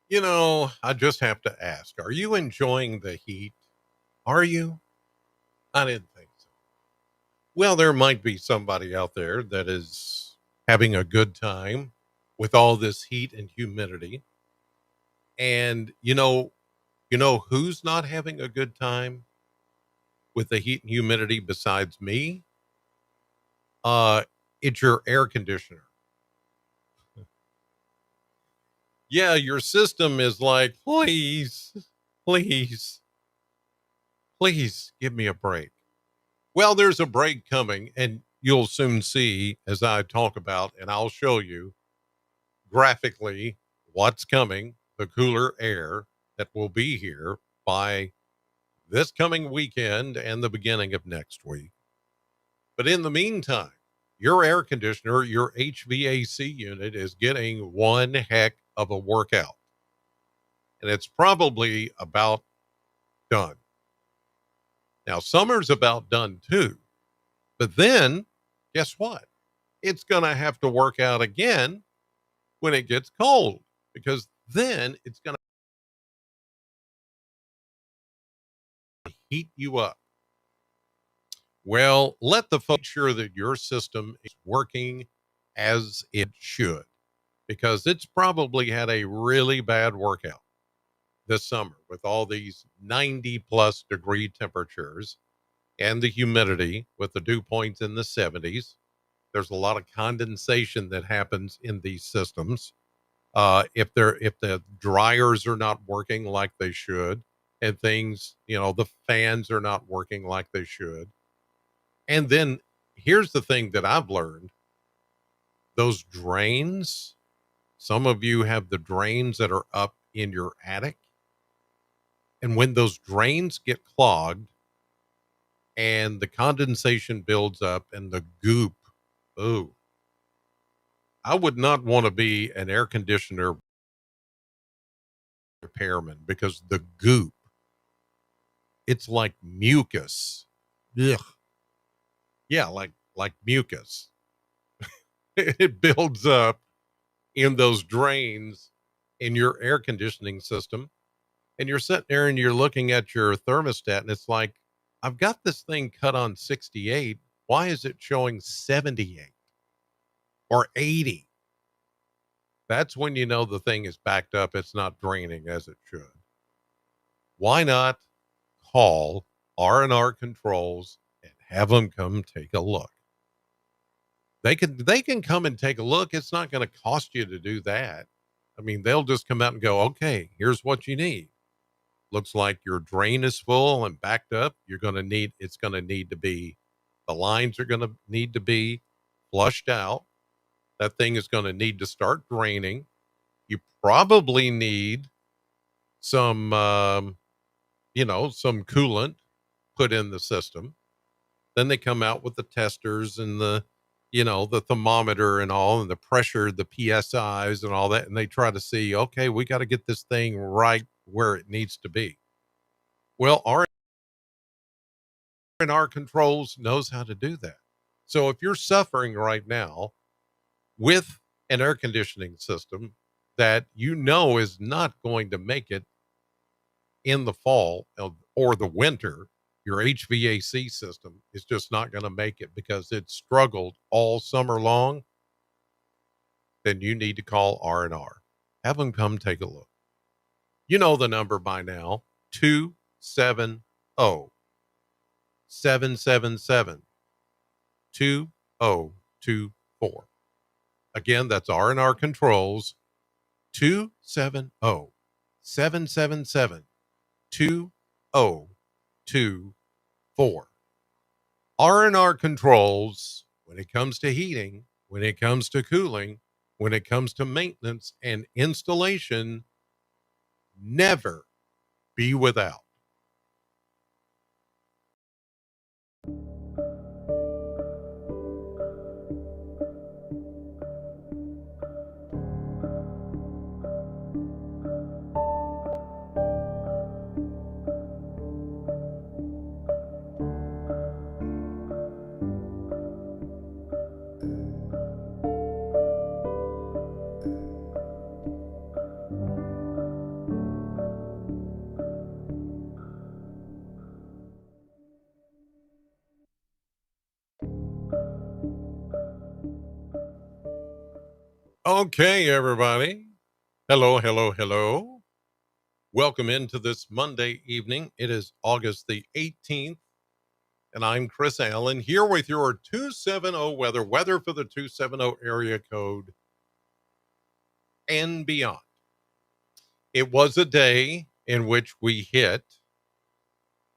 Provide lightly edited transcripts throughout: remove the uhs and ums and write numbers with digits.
I just have to ask, are you enjoying the heat? Are you? I didn't think so. Well, there might be somebody out there that is having a good time with all this heat and humidity. And you know who's not having a good time with the heat and humidity besides me? Uh it's your air conditioner. Yeah, your system is like, please, please, please give me a break. Well, there's a break coming, and you'll soon see as I talk about, and I'll show you graphically what's coming, the cooler air that will be here by this coming weekend and the beginning of next week. But in the meantime, your air conditioner, your HVAC unit is getting one heck of a workout, and it's probably about done. Now, summer's about done too, but then guess what? It's going to have to work out again when it gets cold because then it's going to heat you up. Well, let the folks sure that your system is working as it should because it's probably had a really bad workout this summer with all these 90 plus degree temperatures and the humidity with the dew points in the 70s. There's a lot of condensation that happens in these systems if the dryers are not working like they should and things, the fans are not working like they should. And then here's the thing that I've learned, those drains, some of you have the drains that are up in your attic, and when those drains get clogged and the condensation builds up and the goop, oh, I would not want to be an air conditioner repairman because the goop, it's like mucus. Ugh. Yeah, like mucus. It builds up in those drains in your air conditioning system. And you're sitting there and you're looking at your thermostat, and it's like, I've got this thing cut on 68. Why is it showing 78 or 80? That's when you know the thing is backed up. It's not draining as it should. Why not call R&R Controls and have them come take a look? They can come and take a look. It's not going to cost you to do that. I mean, they'll just come out and go, okay, here's what you need. Looks like your drain is full and backed up. It's going to need to be, the lines are going to need to be flushed out. That thing is going to need to start draining. You probably need some, some coolant put in the system. Then they come out with the testers and the thermometer and all, and the pressure, the PSIs and all that. And they try to see, okay, we got to get this thing right where it needs to be. Well, R&R Controls knows how to do that. So if you're suffering right now with an air conditioning system that you know is not going to make it in the fall or the winter, your HVAC system is just not going to make it because it struggled all summer long, then you need to call R&R. Have them come take a look. You know the number by now, 270-777-2024. Again, that's R&R Controls, 270-777-2024. R&R Controls, when it comes to heating, when it comes to cooling, when it comes to maintenance and installation, never be without. Okay, everybody. Hello, hello, hello. Welcome into this Monday evening. It is August the 18th, and I'm Chris Allen here with your 270 weather for the 270 area code and beyond. It was a day in which we hit,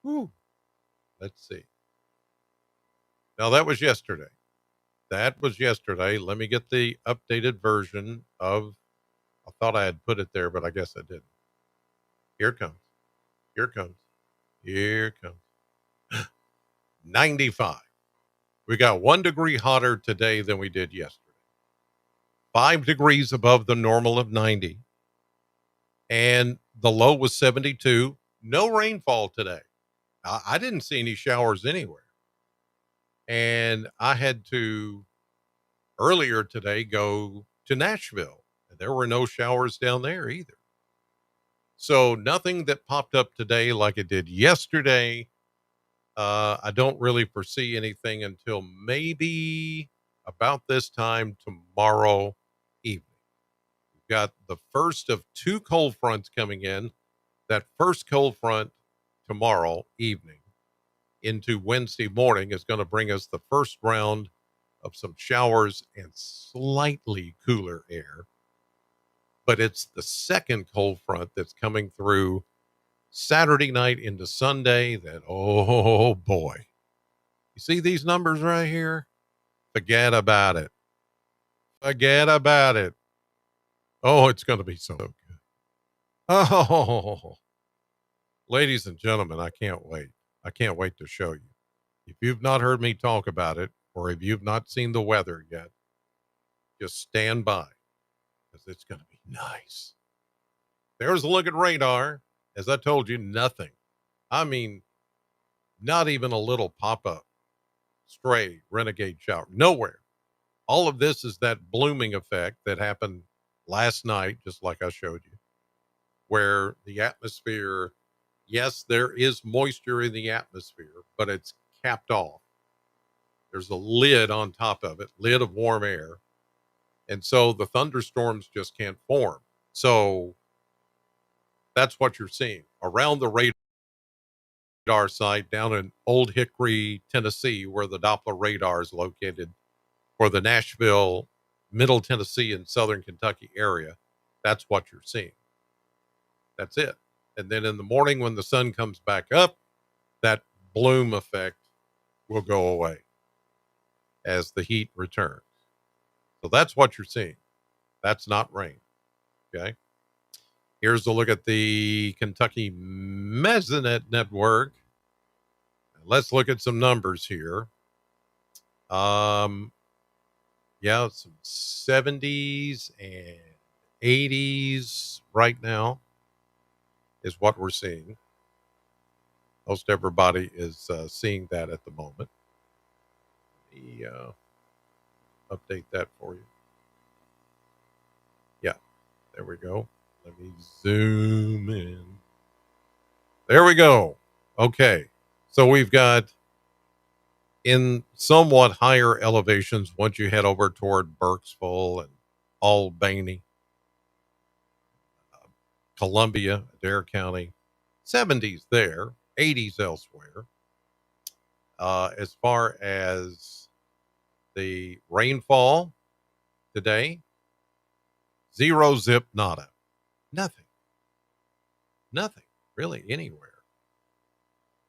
whew, let's see. Now, that was yesterday. That was yesterday. Let me get the updated version of, I thought I had put it there, but I guess I didn't. Here it comes. Here it comes. Here it comes. 95. We got 1 degree hotter today than we did yesterday. 5 degrees above the normal of 90. And the low was 72. No rainfall today. I didn't see any showers anywhere. And I had to earlier today go to Nashville. And there were no showers down there either. So nothing that popped up today like it did yesterday. I don't really foresee anything until maybe about this time tomorrow evening. We've got the first of two cold fronts coming in. That first cold front tomorrow evening into Wednesday morning is going to bring us the first round of some showers and slightly cooler air. But it's the second cold front that's coming through Saturday night into Sunday that, oh boy. You see these numbers right here? Forget about it. Forget about it. Oh, it's going to be so good. Oh, ladies and gentlemen, I can't wait. I can't wait to show you. If you've not heard me talk about it, or if you've not seen the weather yet, just stand by because it's going to be nice. There's a look at radar. As I told you, nothing. I mean, not even a little pop up, stray, renegade shower. Nowhere. All of this is that blooming effect that happened last night, just like I showed you, where the atmosphere, yes, there is moisture in the atmosphere, but it's capped off. There's a lid on top of it, lid of warm air. And so the thunderstorms just can't form. So that's what you're seeing around the radar site down in Old Hickory, Tennessee, where the Doppler radar is located for the Nashville, Middle Tennessee, and Southern Kentucky area. That's what you're seeing. That's it. And then in the morning, when the sun comes back up, that bloom effect will go away as the heat returns. So that's what you're seeing. That's not rain. Okay. Here's a look at the Kentucky Mesonet Network. Let's look at some numbers here. Yeah, some 70s and 80s right now is what we're seeing. Most everybody is seeing that at the moment. Let me update that for you. Yeah, there we go. Let me zoom in. There we go. Okay. So we've got in somewhat higher elevations once you head over toward Burkesville and Albany, Columbia, Adair County, 70s there, 80s elsewhere. As far as the rainfall today, zero, zip, nada, nothing, nothing really anywhere.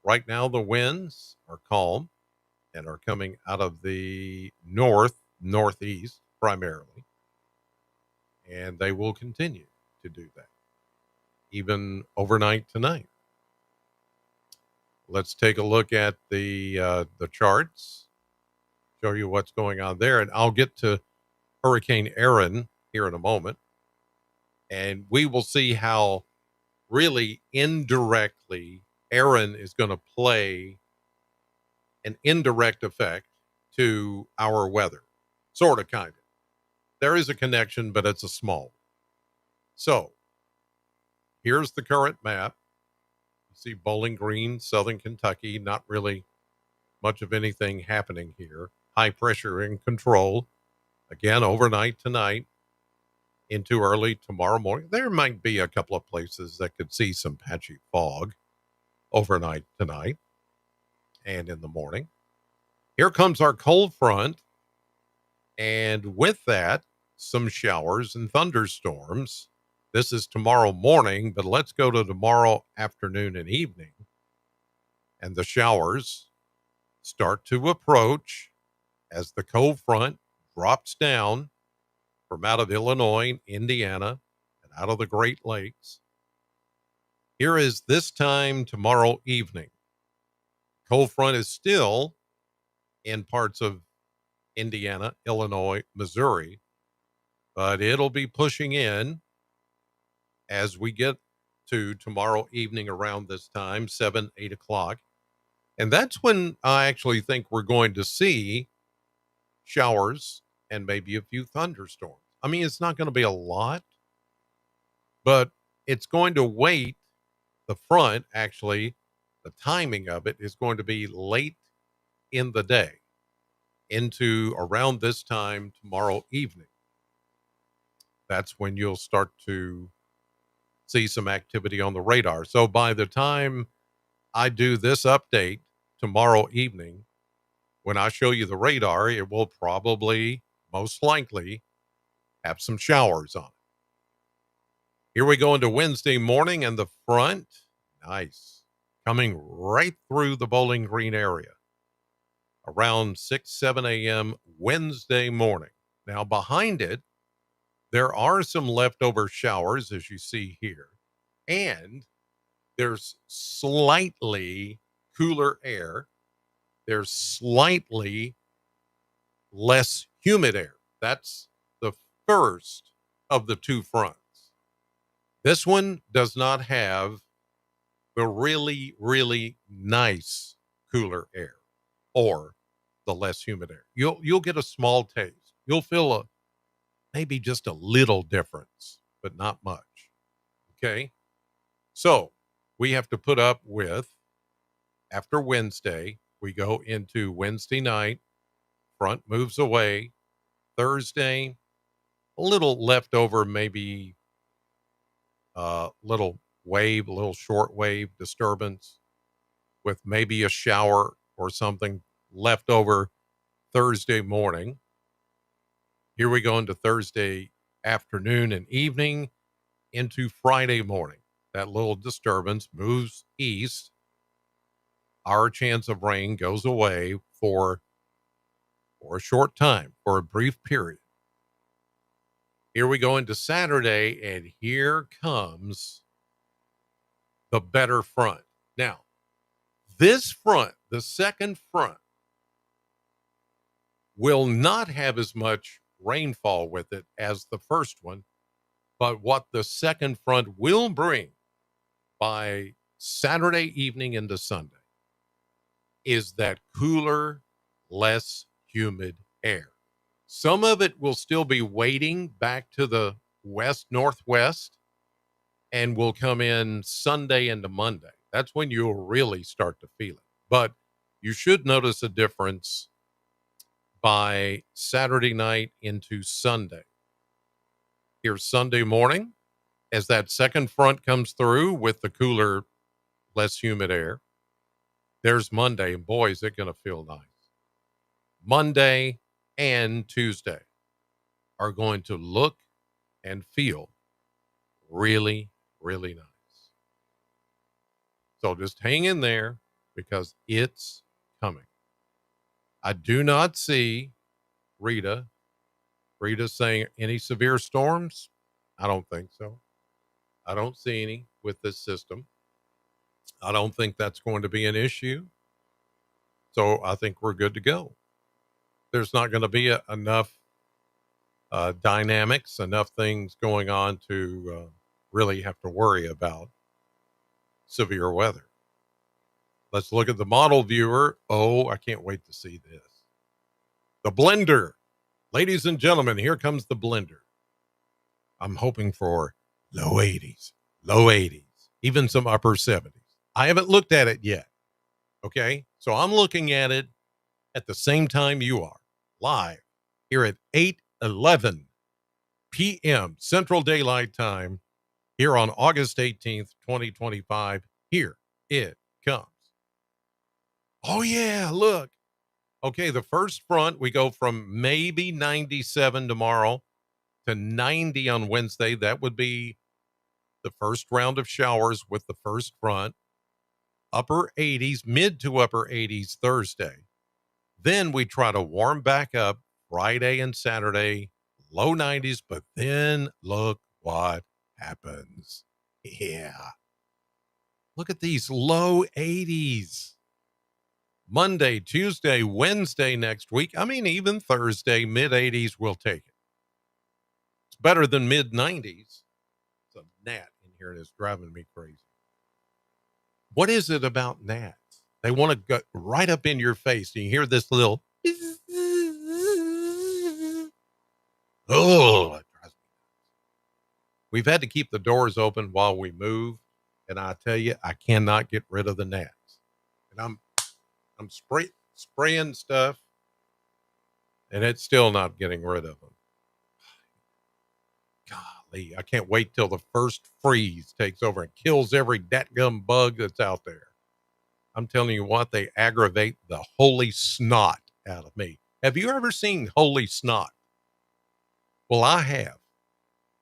Right now, the winds are calm and are coming out of the northeast primarily, and they will continue to do that even overnight tonight. Let's take a look at the charts, show you what's going on there, and I'll get to Hurricane Aaron here in a moment, and we will see how really indirectly Aaron is going to play an indirect effect to our weather, sort of, kind of. There is a connection, but it's a small one. So here's the current map. You see Bowling Green, Southern Kentucky, not really much of anything happening here. High pressure in control. Again, overnight tonight. into early tomorrow morning. There might be a couple of places that could see some patchy fog overnight tonight and in the morning. Here comes our cold front. And with that, some showers and thunderstorms. This is tomorrow morning, but let's go to tomorrow afternoon and evening. And the showers start to approach as the cold front drops down from out of Illinois, Indiana, and out of the Great Lakes. Here is this time tomorrow evening. Cold front is still in parts of Indiana, Illinois, Missouri, but it'll be pushing in as we get to tomorrow evening around this time, 7, 8 o'clock. And that's when I actually think we're going to see showers and maybe a few thunderstorms. I mean, it's not going to be a lot, but it's going to wait. The front, actually, the timing of it is going to be late in the day into around this time tomorrow evening. That's when you'll start to see some activity on the radar. So by the time I do this update tomorrow evening, when I show you the radar, it will probably, most likely, have some showers on it. Here we go into Wednesday morning, and the front, nice, coming right through the Bowling Green area around 6, 7 a.m. Wednesday morning. Now, behind it, there are some leftover showers, as you see here, and there's slightly cooler air. There's slightly less humid air. That's the first of the two fronts. This one does not have the really, really nice cooler air or the less humid air. You'll get a small taste. You'll feel maybe just a little difference, but not much. Okay. So we have to put up with, after Wednesday, we go into Wednesday night, front moves away. Thursday, a little leftover, maybe a little wave, a little short wave disturbance with maybe a shower or something left over Thursday morning. Here we go into Thursday afternoon and evening into Friday morning. That little disturbance moves east. Our chance of rain goes away for a short time, for a brief period. Here we go into Saturday, and here comes the better front. Now, this front, the second front, will not have as much rainfall with it as the first one, but what the second front will bring by Saturday evening into Sunday is that cooler, less humid air. Some of it will still be waiting back to the west northwest and will come in Sunday into Monday. That's when you'll really start to feel it. But you should notice a difference by Saturday night into Sunday. Here's Sunday morning as that second front comes through with the cooler, less humid air. There's Monday, and boy, is it going to feel nice. Monday and Tuesday are going to look and feel really, really nice. So just hang in there because it's coming. I do not see Rita saying any severe storms. I don't think so. I don't see any with this system. I don't think that's going to be an issue. So I think we're good to go. There's not going to be enough dynamics, enough things going on to really have to worry about severe weather. Let's look at the model viewer. Oh, I can't wait to see this. The blender. Ladies and gentlemen, here comes the blender. I'm hoping for low 80s, even some upper 70s. I haven't looked at it yet. Okay. So I'm looking at it at the same time you are, live here at 8:11 p.m. Central Daylight Time here on August 18th, 2025. Here it comes. Oh, yeah, look. Okay, the first front, we go from maybe 97 tomorrow to 90 on Wednesday. That would be the first round of showers with the first front. Upper 80s, mid to upper 80s Thursday. Then we try to warm back up Friday and Saturday, low 90s, but then look what happens. Yeah. Look at these low 80s. Monday, Tuesday, Wednesday next week. I mean, even Thursday, mid 80s, we'll take it. It's better than mid 90s. It's a gnat in here and it's driving me crazy. What is it about gnats? They want to go right up in your face. And you hear this little, oh, it drives me. We've had to keep the doors open while we move. And I tell you, I cannot get rid of the gnats. And I'm spraying stuff and it's still not getting rid of them. Golly, I can't wait till the first freeze takes over and kills every dadgum bug that's out there. I'm telling you what, they aggravate the holy snot out of me. Have you ever seen holy snot? Well, I have,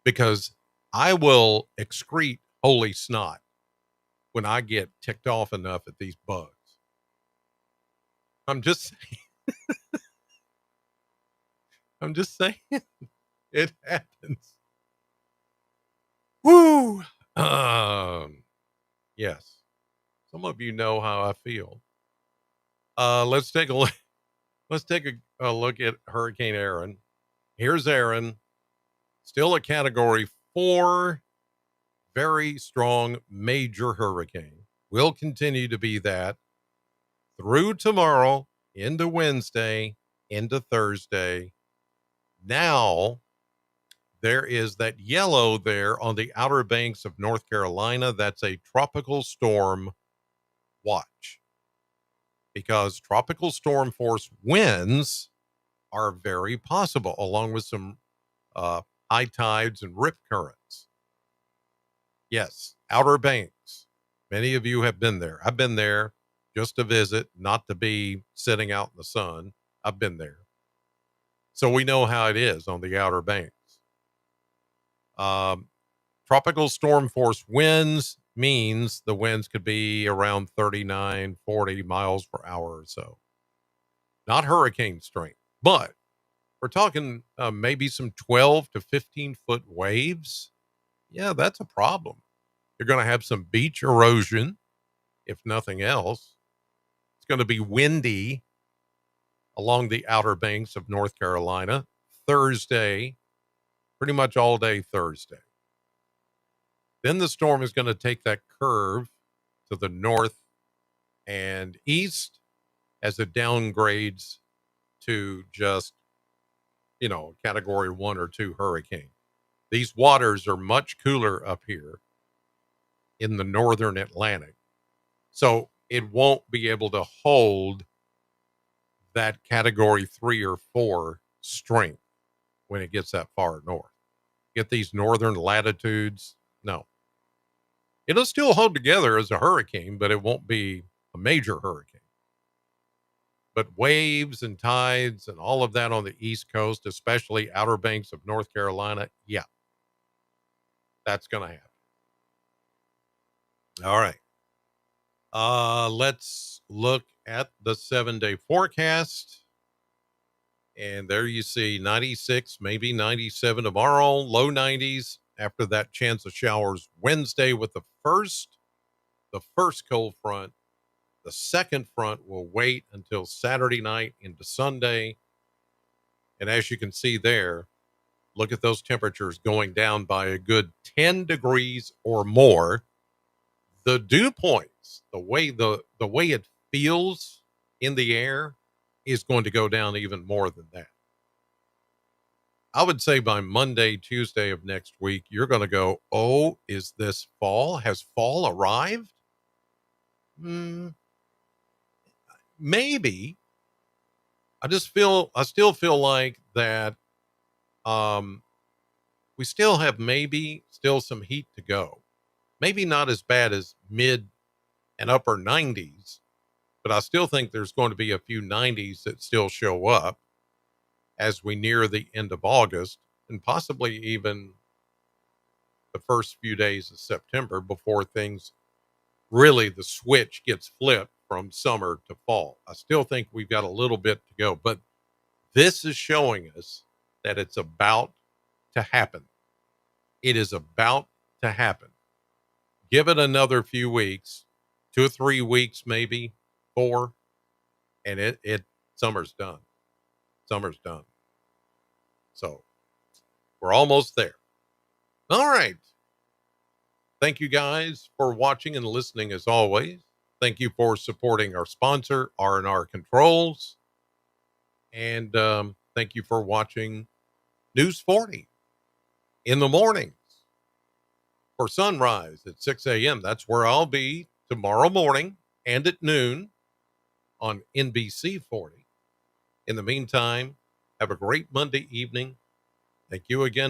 because I will excrete holy snot when I get ticked off enough at these bugs. I'm just saying. I'm just saying. It happens. Woo! Yes. Some of you know how I feel. Let's take a look. Let's take a look at Hurricane Aaron. Here's Aaron, still a Category 4, very strong major hurricane. Will continue to be that through tomorrow, into Wednesday, into Thursday. Now, there is that yellow there on the Outer Banks of North Carolina. That's a tropical storm watch, because tropical storm force winds are very possible, along with some high tides and rip currents. Yes, Outer Banks. Many of you have been there. I've been there just to visit, not to be sitting out in the sun. I've been there. So we know how it is on the Outer Banks. Tropical storm force winds means the winds could be around 39, 40 miles per hour or so. Not hurricane strength, but we're talking maybe some 12 to 15 foot waves. Yeah, that's a problem. You're going to have some beach erosion, if nothing else. It's going to be windy along the Outer Banks of North Carolina Thursday, pretty much all day Thursday. Then the storm is going to take that curve to the north and east as it downgrades to just, Category 1 or 2 hurricane. These waters are much cooler up here in the northern Atlantic. So it won't be able to hold that Category 3 or 4 strength when it gets that far north. Get these northern latitudes. No. It'll still hold together as a hurricane, but it won't be a major hurricane. But waves and tides and all of that on the East Coast, especially Outer Banks of North Carolina, yeah, that's going to happen. All right. Let's look at the 7-day forecast. And there you see 96, maybe 97 tomorrow, low 90s. After that, chance of showers Wednesday with the first cold front. The second front will wait until Saturday night into Sunday. And as you can see there, look at those temperatures going down by a good 10 degrees or more. The dew points, the way it feels in the air, is going to go down even more than that. I would say by Monday, Tuesday of next week, you're going to go, oh, is this fall? Has fall arrived? Maybe. I still feel like that we still have maybe still some heat to go. Maybe not as bad as mid and upper 90s, but I still think there's going to be a few 90s that still show up as we near the end of August and possibly even the first few days of September before things really the switch gets flipped from summer to fall. I still think we've got a little bit to go, but this is showing us that it's about to happen. It is about to happen. Give it another few weeks, 2 or 3 weeks, maybe 4, and it summer's done. Summer's done. So we're almost there. All right. Thank you guys for watching and listening as always. Thank you for supporting our sponsor, R&R Controls. And thank you for watching News 40 in the mornings for sunrise at 6 a.m. That's where I'll be tomorrow morning and at noon on NBC 40. In the meantime, have a great Monday evening. Thank you again.